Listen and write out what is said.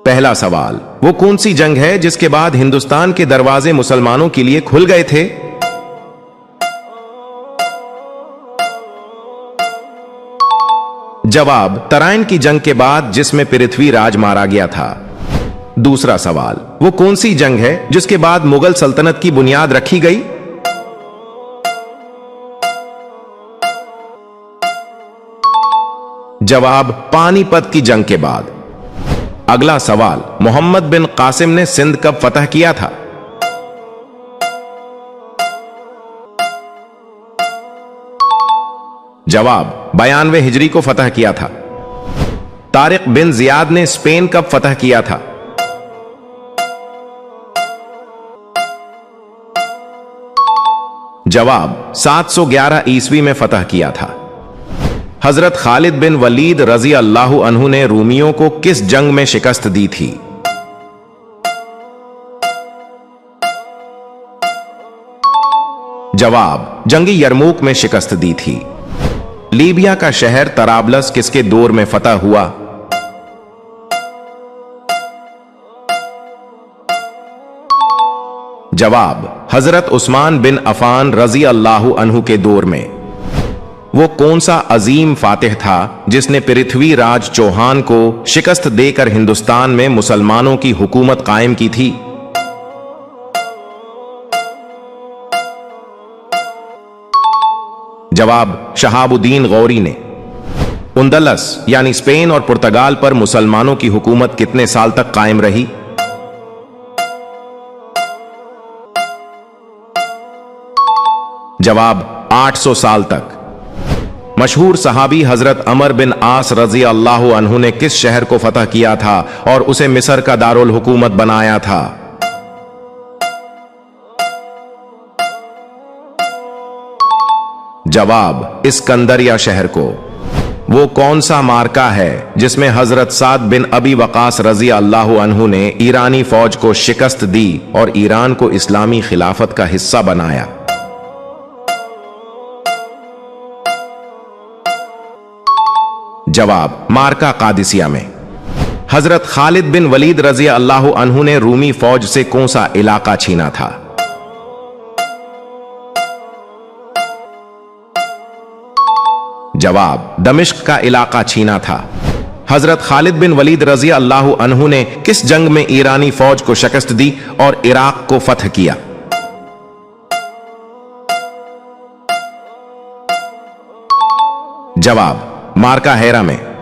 پہلا سوال، وہ کون سی جنگ ہے جس کے بعد ہندوستان کے دروازے مسلمانوں کے لیے کھل گئے تھے؟ جواب، ترائن کی جنگ کے بعد جس میں پرتھوی راج مارا گیا تھا۔ دوسرا سوال، وہ کون سی جنگ ہے جس کے بعد مغل سلطنت کی بنیاد رکھی گئی؟ جواب، پانی پت کی جنگ کے بعد۔ اگلا سوال، محمد بن قاسم نے سندھ کب فتح کیا تھا؟ جواب، 92 ہجری کو فتح کیا تھا۔ طارق بن زیاد نے اسپین کب فتح کیا تھا؟ جواب، 711 عیسوی میں فتح کیا تھا۔ حضرت خالد بن ولید رضی اللہ عنہ نے رومیوں کو کس جنگ میں شکست دی تھی؟ جواب، جنگ یرموک میں شکست دی تھی۔ لیبیا کا شہر طرابلس کس کے دور میں فتح ہوا؟ جواب، حضرت عثمان بن عفان رضی اللہ عنہ کے دور میں۔ وہ کون سا عظیم فاتح تھا جس نے پرتھوی راج چوہان کو شکست دے کر ہندوستان میں مسلمانوں کی حکومت قائم کی تھی؟ جواب، شہاب الدین غوری نے۔ اندلس یعنی اسپین اور پرتگال پر مسلمانوں کی حکومت کتنے سال تک قائم رہی؟ جواب، 800 سال تک۔ مشہور صحابی حضرت عمر بن عاص رضی اللہ عنہ نے کس شہر کو فتح کیا تھا اور اسے مصر کا دارالحکومت بنایا تھا؟ جواب، اسکندریہ شہر کو۔ وہ کون سا معرکہ ہے جس میں حضرت سعد بن ابی وقاص رضی اللہ عنہ نے ایرانی فوج کو شکست دی اور ایران کو اسلامی خلافت کا حصہ بنایا؟ جواب، معرکہ قادسیہ میں۔ حضرت خالد بن ولید رضی اللہ عنہ نے رومی فوج سے کون سا علاقہ چھینا تھا؟ جواب، دمشق کا علاقہ چھینا تھا۔ حضرت خالد بن ولید رضی اللہ عنہ نے کس جنگ میں ایرانی فوج کو شکست دی اور عراق کو فتح کیا؟ جواب، معرکہ ہیرا میں۔